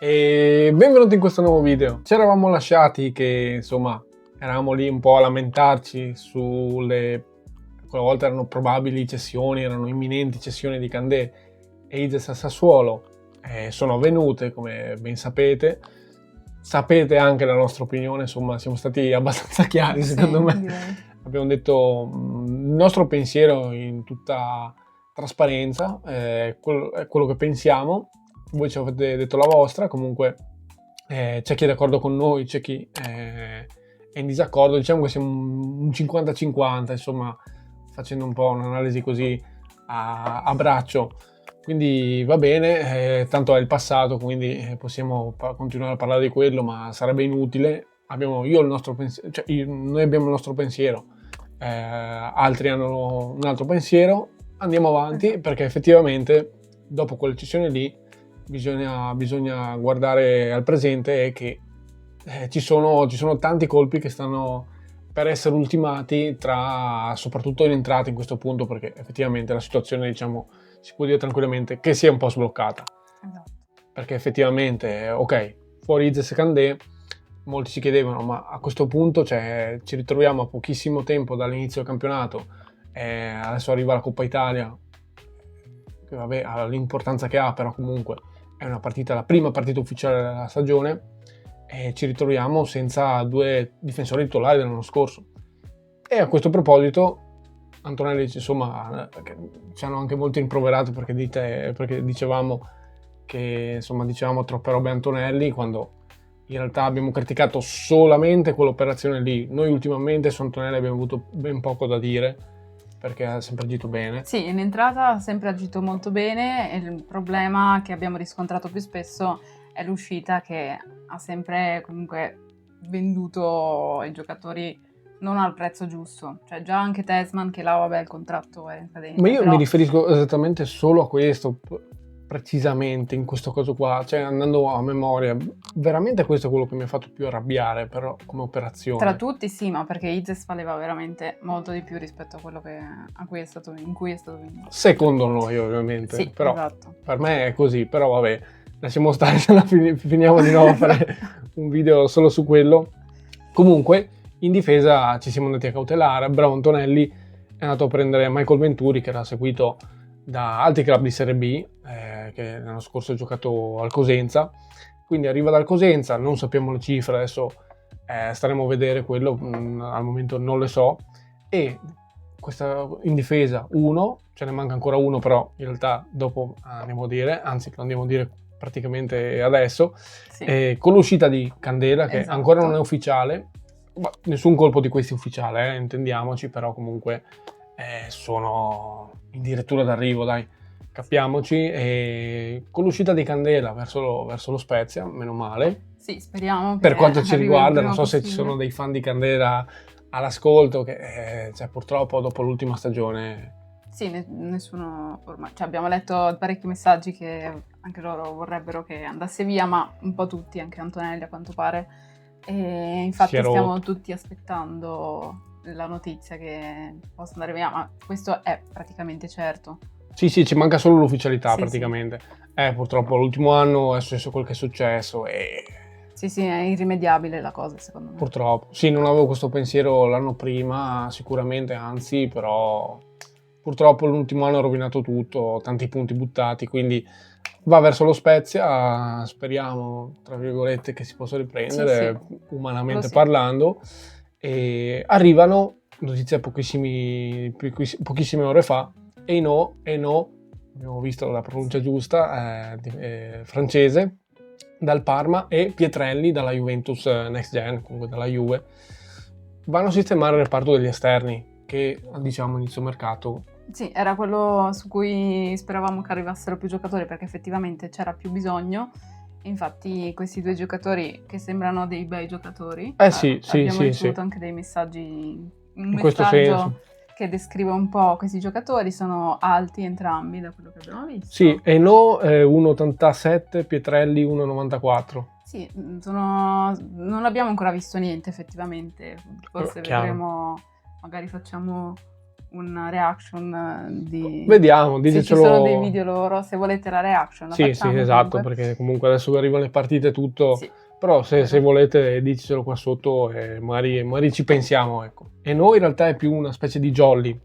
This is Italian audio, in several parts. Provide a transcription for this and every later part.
E benvenuti in questo nuovo video. Ci eravamo lasciati che insomma eravamo lì un po' a lamentarci sulle, quella volta erano probabili cessioni, erano imminenti cessioni di Candé e Izes a Sassuolo. Sono avvenute, come ben sapete. Sapete anche la nostra opinione, insomma siamo stati abbastanza chiari secondo me. Direi. Abbiamo detto il nostro pensiero in tutta trasparenza, è quello che pensiamo. Voi ci avete detto la vostra, comunque c'è chi è d'accordo con noi, c'è chi è in disaccordo, diciamo che siamo un 50-50, insomma, facendo un po' un'analisi così a braccio, quindi va bene, tanto è il passato, quindi possiamo continuare a parlare di quello, ma sarebbe inutile. Noi abbiamo il nostro pensiero, altri hanno un altro pensiero, andiamo avanti, perché effettivamente dopo quelle cessioni lì bisogna guardare al presente e che ci sono tanti colpi che stanno per essere ultimati, soprattutto in entrata in questo punto, perché effettivamente la situazione, diciamo, si può dire tranquillamente che si è un po' sbloccata. Esatto. Perché effettivamente, ok, fuori Izes e Candé, molti si chiedevano, ma a questo punto ci ritroviamo a pochissimo tempo dall'inizio del campionato, adesso arriva la Coppa Italia, che vabbè, ha l'importanza che ha, però comunque è la prima partita ufficiale della stagione, e ci ritroviamo senza due difensori titolari dell'anno scorso. E a questo proposito Antonelli, insomma, ci hanno anche molto rimproverato perché dicevamo troppe robe Antonelli, quando in realtà abbiamo criticato solamente quell'operazione lì. Noi ultimamente su Antonelli abbiamo avuto ben poco da dire, perché ha sempre agito bene. Sì, in entrata ha sempre agito molto bene e il problema che abbiamo riscontrato più spesso è l'uscita, che ha sempre comunque venduto i giocatori non al prezzo giusto. Cioè già anche Tessman, che là vabbè il contratto è in cadenza. Ma io però mi riferisco esattamente solo a questo, precisamente in questo caso qua, cioè andando a memoria, veramente questo è quello che mi ha fatto più arrabbiare, però come operazione. Tra tutti sì, ma perché Izes valeva veramente molto di più rispetto a quello in cui è stato venduto. Secondo noi ovviamente, Sì, però esatto. per me è così, però vabbè, lasciamo stare, se no finiamo di nuovo a fare un video solo su quello. Comunque in difesa ci siamo andati a cautelare, bravo Antonelli è andato a prendere Michael Venturi, che era seguito da altri club di Serie B, che l'anno scorso ha giocato al Cosenza, quindi arriva dal Cosenza, non sappiamo le cifre, adesso staremo a vedere quello, al momento non le so, e questa in difesa ce ne manca ancora uno, però in realtà dopo andiamo a dire, anzi lo andiamo a dire praticamente adesso, Sì. con l'uscita di Candela, che Esatto. ancora non è ufficiale, nessun colpo di questi ufficiale, intendiamoci, però comunque sono in dirittura d'arrivo, dai, capiamoci, e con l'uscita di Candela verso lo Spezia, meno male. Sì, speriamo che Per quanto ci arrivi il riguarda, prima non so se ci possibile. sono dei fan di Candela all'ascolto, che purtroppo dopo l'ultima stagione... Sì, nessuno ormai. Cioè, abbiamo letto parecchi messaggi che anche loro vorrebbero che andasse via, ma un po' tutti, anche Antonelli a quanto pare. E infatti stiamo tutti aspettando la notizia che possa andare via, ma questo è praticamente certo. Sì, ci manca solo l'ufficialità, Sì, praticamente. Purtroppo l'ultimo anno è successo quel che è successo e... Sì, è irrimediabile la cosa, secondo me. Purtroppo. Sì, non avevo questo pensiero l'anno prima, sicuramente, anzi, però purtroppo l'ultimo anno ha rovinato tutto, tanti punti buttati, quindi va verso lo Spezia, speriamo, tra virgolette, che si possa riprendere, sì. umanamente parlando, e arrivano, notizia pochissime ore fa, Eno, abbiamo visto la pronuncia giusta, francese, dal Parma, e Pietrelli dalla Juventus Next Gen, comunque dalla Juve, vanno a sistemare il reparto degli esterni, che diciamo inizio mercato. Sì, era quello su cui speravamo che arrivassero più giocatori, perché effettivamente c'era più bisogno. Infatti questi due giocatori, che sembrano dei bei giocatori, abbiamo ricevuto anche dei messaggi, un questo senso, che descrive un po' questi giocatori. Sono alti entrambi, da quello che abbiamo visto. Sì, Eno 1,87, Pietrelli 1,94. Sì, non abbiamo ancora visto niente effettivamente, forse vedremo, magari facciamo una reaction di... Vediamo, se ci ditecelo. sono dei video loro, se volete la reaction la Sì, facciamo esatto, comunque. perché comunque adesso arrivano le partite e tutto, Sì. però se volete dicelo qua sotto e magari ci pensiamo, ecco. E noi in realtà è più una specie di jolly,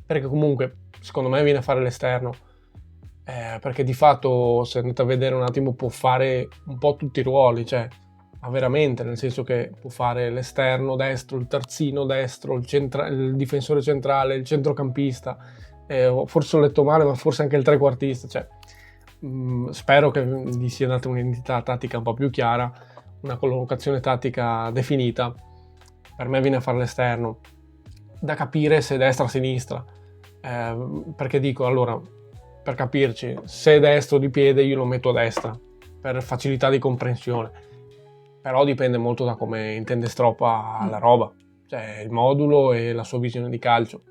perché comunque secondo me viene a fare l'esterno, perché di fatto se andate a vedere un attimo può fare un po' tutti i ruoli, cioè ma veramente, nel senso che può fare l'esterno destro, il terzino destro, il difensore centrale, il centrocampista, forse ho letto male, ma forse anche il trequartista, cioè spero che gli sia data un'identità tattica un po' più chiara, una collocazione tattica definita. Per me viene a fare l'esterno, da capire se destra o sinistra, perché dico, allora, per capirci, se è destro di piede io lo metto a destra, per facilità di comprensione, però dipende molto da come intende Stroppa la roba, cioè il modulo e la sua visione di calcio.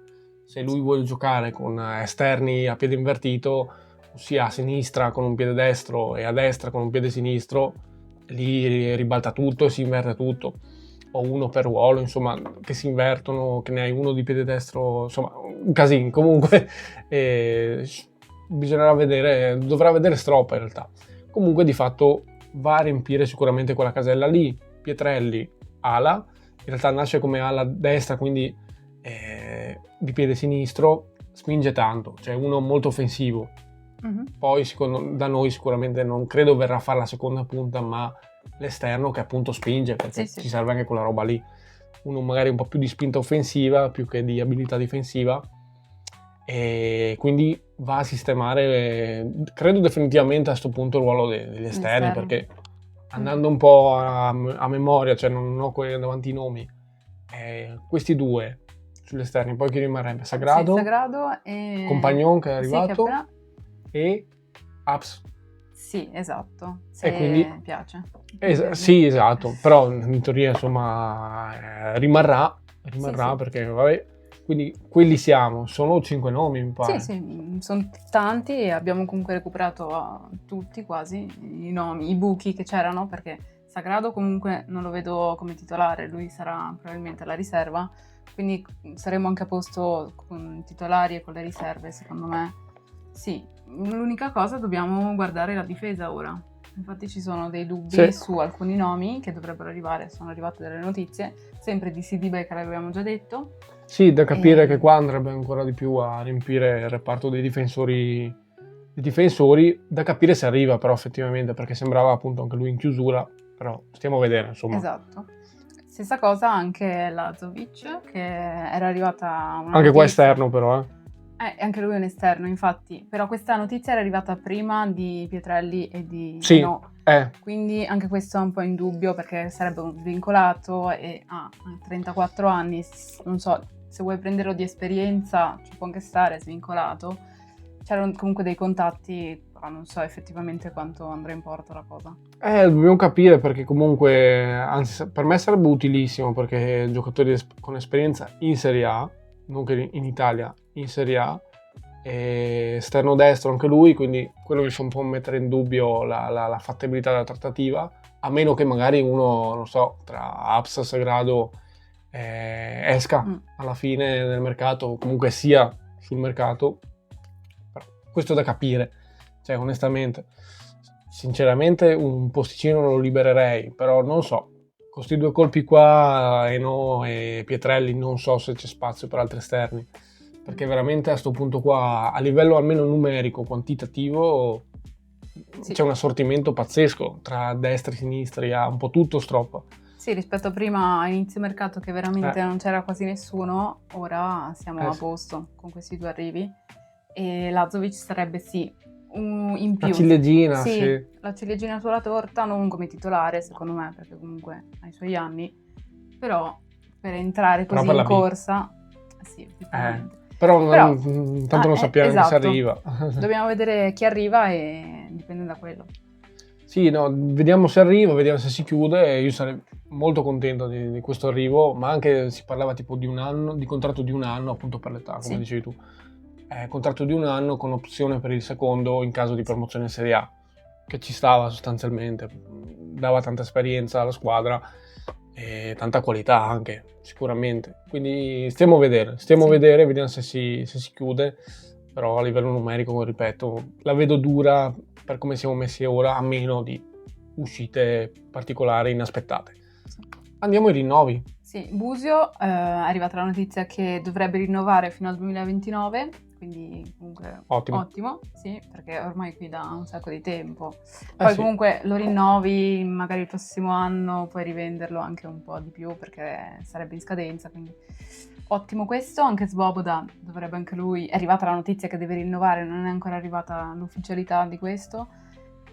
Se lui vuole giocare con esterni a piede invertito, ossia a sinistra con un piede destro e a destra con un piede sinistro, lì ribalta tutto e si inverte tutto, o uno per ruolo, insomma, che si invertono, che ne hai uno di piede destro, insomma, un casino. Comunque bisognerà vedere, dovrà vedere Stroppa in realtà. Comunque di fatto va a riempire sicuramente quella casella lì. Pietrelli ala, in realtà nasce come ala destra, quindi di piede sinistro, spinge tanto, cioè uno molto offensivo. Poi da noi sicuramente non credo verrà a fare la seconda punta, ma l'esterno che appunto spinge, perché ci serve anche quella roba lì, uno magari un po' più di spinta offensiva più che di abilità difensiva, e quindi va a sistemare, credo definitivamente a questo punto il ruolo degli esterni, perché andando un po' a memoria, cioè non ho davanti i nomi, questi due sugli esterni, poi chi rimarrebbe? Sagrado, Sagrado e... Compagnon che è arrivato, e Aps. Sì, esatto, se e quindi piace. Sì, esatto, però in teoria insomma rimarrà sì. Perché vabbè, quindi quelli sono 5 nomi mi pare. Sì, sono tanti e abbiamo comunque recuperato tutti quasi i nomi, i buchi che c'erano, perché Sagrado comunque non lo vedo come titolare, lui sarà probabilmente alla riserva, quindi saremo anche a posto con i titolari e con le riserve, secondo me. Sì, l'unica cosa, dobbiamo guardare la difesa ora. Infatti ci sono dei dubbi su alcuni nomi che dovrebbero arrivare, sono arrivate delle notizie, sempre di Sidibe che l'avevamo già detto. Sì, da capire che qua andrebbe ancora di più a riempire il reparto dei difensori, da capire se arriva però effettivamente, perché sembrava appunto anche lui in chiusura, però stiamo a vedere insomma. Esatto. Stessa cosa anche Lazovic, che era arrivata una anche qua esterno però, anche lui è un esterno, infatti, però questa notizia era arrivata prima di Pietrelli e di quindi anche questo è un po' in dubbio, perché sarebbe un vincolato e ha 34 anni, non so, se vuoi prenderlo di esperienza ci può anche stare svincolato. C'erano comunque dei contatti, però non so effettivamente quanto andrà in porto la cosa. Dobbiamo capire, perché comunque, anzi, per me sarebbe utilissimo, perché giocatori con esperienza in Serie A, non che in Italia, in Serie A, esterno destro anche lui, quindi quello mi fa un po' mettere in dubbio la fattibilità della trattativa, a meno che magari uno, non so, tra Aps, Sagrado esca alla fine del mercato, comunque sia sul mercato. Però questo è da capire, cioè onestamente, sinceramente un posticino lo libererei, però non so, con questi due colpi qua, Eno e Pietrelli, non so se c'è spazio per altri esterni, perché veramente a questo punto qua, a livello almeno numerico, quantitativo, c'è un assortimento pazzesco tra destri e sinistri, ha un po' tutto Stroppa. Sì, rispetto a prima, a inizio mercato, che veramente non c'era quasi nessuno, ora siamo a posto con questi due arrivi, e Lazovic sarebbe in più. La ciliegina, la ciliegina sulla torta, non come titolare secondo me, perché comunque ha i suoi anni, però per entrare così in corsa, effettivamente. Però tanto non sappiamo che si arriva. Dobbiamo vedere chi arriva e dipende da quello. Sì, no, vediamo se arriva, vediamo se si chiude. Io sarei molto contento di questo arrivo, ma anche si parlava tipo di un anno, di contratto di un anno appunto per l'età, come dicevi tu. Contratto di un anno con opzione per il secondo in caso di promozione in Serie A, che ci stava sostanzialmente, dava tanta esperienza alla squadra, e tanta qualità anche, sicuramente. Quindi stiamo a vedere, vediamo se si chiude, però a livello numerico, ripeto, la vedo dura per come siamo messi ora, a meno di uscite particolari inaspettate. Andiamo ai rinnovi. Sì, Busio è arrivata la notizia che dovrebbe rinnovare fino al 2029, quindi comunque ottimo, sì, perché ormai qui da un sacco di tempo. Poi comunque lo rinnovi, magari il prossimo anno puoi rivenderlo anche un po' di più perché sarebbe in scadenza, quindi ottimo questo. Anche Svoboda dovrebbe anche lui, è arrivata la notizia che deve rinnovare, non è ancora arrivata l'ufficialità di questo.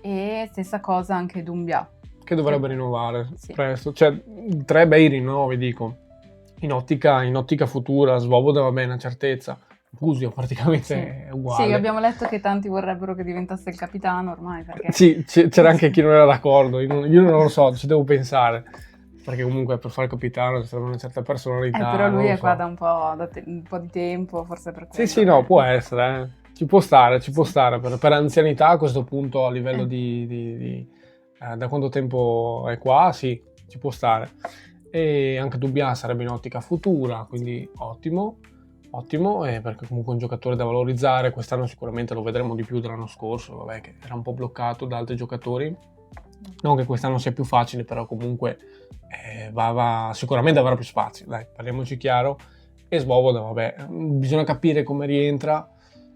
E stessa cosa anche Doumbia, che dovrebbe rinnovare presto, cioè 3 bei rinnovi, dico, in ottica futura. Svoboda va bene, a certezza. Busio praticamente è uguale. Sì, abbiamo letto che tanti vorrebbero che diventasse il capitano ormai, perché... Sì, c'era anche chi non era d'accordo, io non lo so, ci devo pensare, perché comunque per fare il capitano ci serve una certa personalità. Però lui è qua da un po' di tempo, forse per quello. Sì, no, può essere, ci può stare, per anzianità a questo punto, a livello di da quanto tempo è qua, sì, ci può stare. E anche Doumbia sarebbe in ottica futura, quindi ottimo, perché comunque è un giocatore da valorizzare. Quest'anno sicuramente lo vedremo di più dell'anno scorso, vabbè, che era un po' bloccato da altri giocatori. Non che quest'anno sia più facile, però comunque sicuramente avrà più spazio, dai, parliamoci chiaro. E Svoboda, vabbè, bisogna capire come rientra.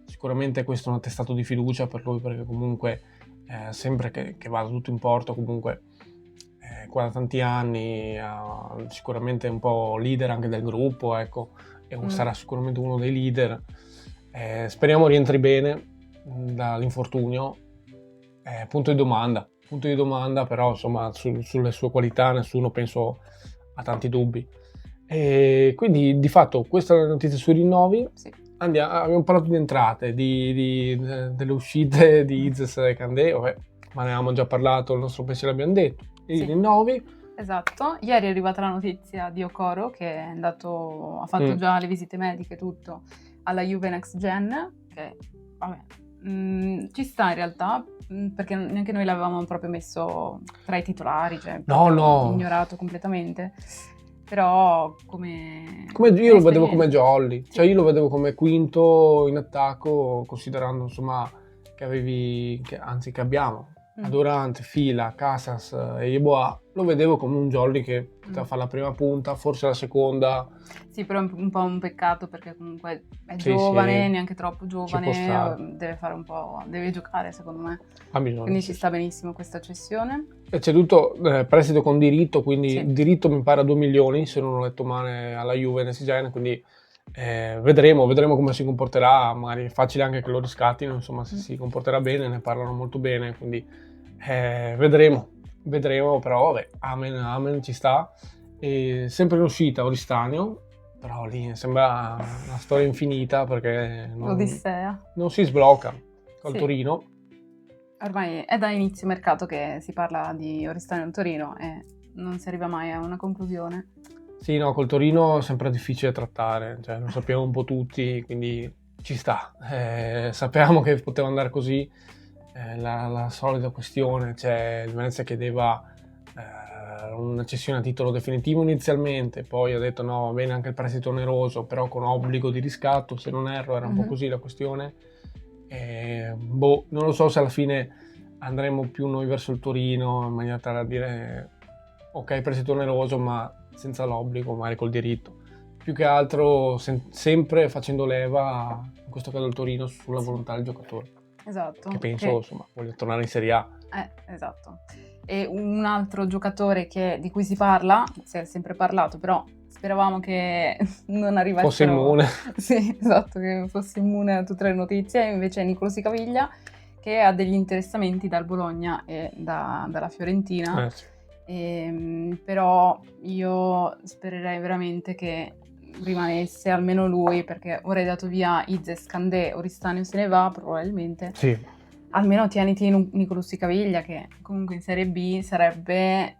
Sicuramente questo è un attestato di fiducia per lui, perché comunque sempre che vada tutto in porto, comunque qua da tanti anni, sicuramente un po' leader anche del gruppo, ecco, e sarà sicuramente uno dei leader. Speriamo rientri bene dall'infortunio. Punto di domanda, però insomma sulle sue qualità nessuno, penso, ha tanti dubbi. E quindi di fatto questa è la notizia sui rinnovi. Abbiamo parlato di entrate, delle uscite di Izes e Candé, vabbè, ma ne avevamo già parlato, il nostro pensiero l'abbiamo detto. I rinnovi. Esatto, ieri è arrivata la notizia di Okoro che è andato, ha fatto già le visite mediche, tutto, alla Juve Next Gen, che vabbè, ci sta in realtà, perché neanche noi l'avevamo proprio messo tra i titolari, cioè ignorato completamente. Però come io lo vedevo come jolly, cioè io lo vedevo come quinto in attacco, considerando insomma che abbiamo Durant, Fila, Casas e Yeboah. Lo vedevo come un jolly che poteva fare la prima punta, forse la seconda. Sì, però è un po' un peccato perché comunque è giovane, neanche troppo giovane, deve fare un po', deve giocare secondo me. Quindi ci sta benissimo questa cessione. E c'è tutto prestito con diritto, quindi diritto mi pare a 2 milioni, se non ho letto male, alla Juve Next Gen, quindi vedremo come si comporterà. Magari è facile anche che lo riscattino, insomma, se si comporterà bene, ne parlano molto bene, quindi vedremo, però vabbè, amen, ci sta. E sempre in uscita Oristanio, però lì sembra una storia infinita, perché l'Odissea non si sblocca col Torino. Ormai è da inizio mercato che si parla di Oristanio in Torino e non si arriva mai a una conclusione. Sì, no, col Torino è sempre difficile trattare, cioè lo sappiamo un po' tutti, quindi ci sta. Sappiamo che poteva andare così, la solita questione, cioè il Venezia chiedeva una cessione a titolo definitivo inizialmente, poi ha detto no, va bene anche il prestito oneroso, però con obbligo di riscatto, se non erro era un po' così la questione. Non lo so se alla fine andremo più noi verso il Torino in maniera tale da dire ok, prestito oneroso ma senza l'obbligo, magari col diritto, più che altro sempre facendo leva, in questo caso il Torino, sulla volontà del giocatore. Esatto. Che penso, insomma, voglia tornare in Serie A. Esatto. E un altro giocatore di cui si parla, si è sempre parlato, però speravamo che non arrivasse. Fosse immune. Sì, esatto, che fosse immune a tutte le notizie, invece è Nicolo Caviglia, che ha degli interessamenti dal Bologna e dalla Fiorentina. Però io spererei veramente che rimanesse almeno lui, perché ora hai dato via Izes, Candé, Oristanio se ne va probabilmente. Sì. Almeno tieniti Nicolo Caviglia, che comunque in Serie B sarebbe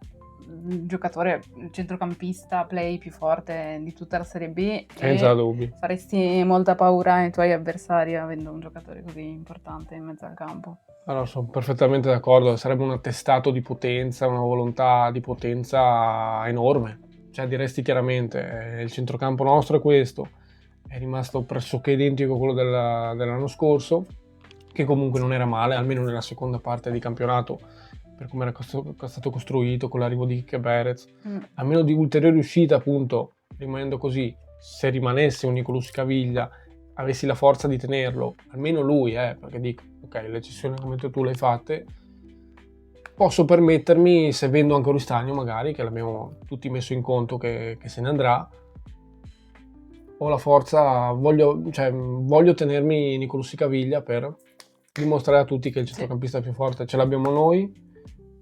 il giocatore, il centrocampista play più forte di tutta la Serie B. Senza dubbi. Faresti molta paura ai tuoi avversari avendo un giocatore così importante in mezzo al campo. Allora, sono perfettamente d'accordo, sarebbe un attestato di potenza, una volontà di potenza enorme. Cioè, diresti chiaramente, il centrocampo nostro è questo, è rimasto pressoché identico a quello dell'anno scorso, che comunque non era male, almeno nella seconda parte di campionato, per come era stato costruito, con l'arrivo di Kike Perez. A meno di ulteriori uscite, appunto, rimanendo così, se rimanesse un Nicolò Caviglia, avessi la forza di tenerlo, almeno lui, perché dico, ok, le cessioni come tu le hai fatte, posso permettermi, se vendo anche Oristagno magari, che l'abbiamo tutti messo in conto che se ne andrà, ho la forza, voglio tenermi Nicolò Caviglia per dimostrare a tutti che il centrocampista più forte ce l'abbiamo noi,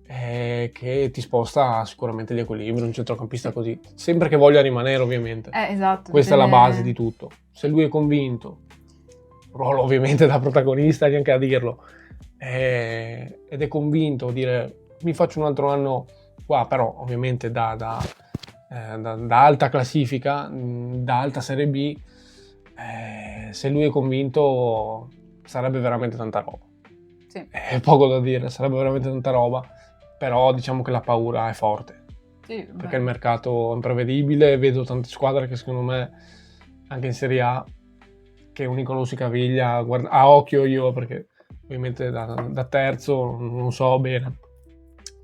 che ti sposta sicuramente gli equilibri, un centrocampista così, sempre che voglia rimanere ovviamente. Esatto. Questa è la base di tutto. Se lui è convinto, ruolo ovviamente da protagonista, neanche a dirlo, ed è convinto a dire mi faccio un altro anno qua, però ovviamente da alta classifica, da alta Serie B, se lui è convinto sarebbe veramente tanta roba. Sì. È poco da dire, sarebbe veramente tanta roba, però diciamo che la paura è forte. Sì, perché il mercato è imprevedibile, vedo tante squadre che secondo me, anche in Serie A, che un Nicolò Caviglia a occhio io, perché ovviamente da terzo non so bene,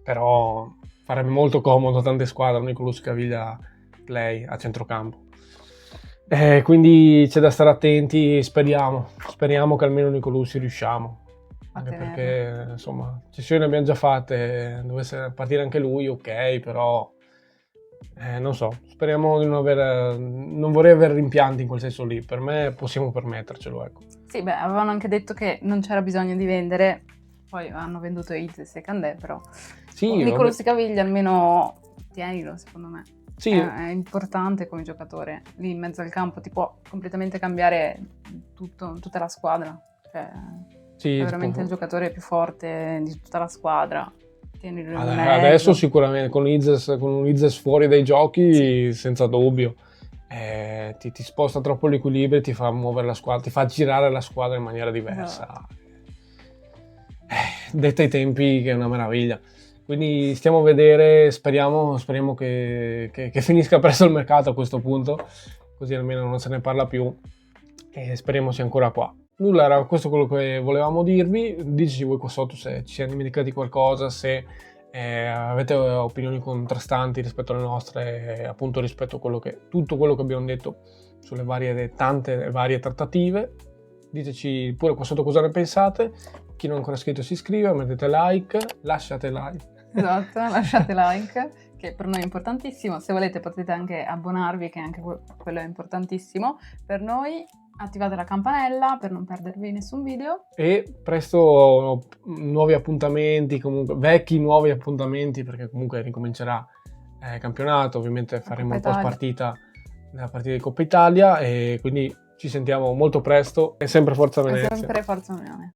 però farebbe molto comodo a tante squadre un Nicolò Caviglia play a centrocampo. Quindi c'è da stare attenti, speriamo che almeno Nicolò riusciamo. Anche perché insomma cessioni abbiamo già fatte, dovesse partire anche lui, ok, però non so, speriamo di non vorrei avere rimpianti in quel senso lì, per me possiamo permettercelo, ecco. Sì, avevano anche detto che non c'era bisogno di vendere, poi hanno venduto Izes e Candé, però Nicolò Caviglia almeno tienilo, secondo me. Sì. È importante come giocatore, lì in mezzo al campo ti può completamente cambiare tutta la squadra, cioè sì, è veramente il giocatore più forte di tutta la squadra. Adesso sicuramente con Izes fuori dai giochi, sì, senza dubbio, ti sposta troppo l'equilibrio, ti fa muovere la squadra, ti fa girare la squadra in maniera diversa. No. Detta ai tempi che è una meraviglia. Quindi stiamo a vedere, speriamo che finisca presto il mercato a questo punto, così almeno non se ne parla più e speriamo sia ancora qua. Nulla, era questo quello che volevamo dirvi. Diteci voi qua sotto se ci siamo dimenticati qualcosa, se avete opinioni contrastanti rispetto alle nostre, appunto rispetto a tutto quello che abbiamo detto sulle tante varie trattative. Diteci pure qua sotto cosa ne pensate. Chi non è ancora iscritto si iscrive, mettete like, lasciate like. Esatto, lasciate like, che per noi è importantissimo. Se volete potete anche abbonarvi, che anche quello è importantissimo per noi. Attivate la campanella per non perdervi nessun video. E presto nuovi appuntamenti, comunque vecchi nuovi appuntamenti, perché comunque ricomincerà il campionato. Ovviamente faremo un post partita della partita di Coppa Italia e quindi ci sentiamo molto presto. E sempre Forza Venezia. Sempre Forza Venezia.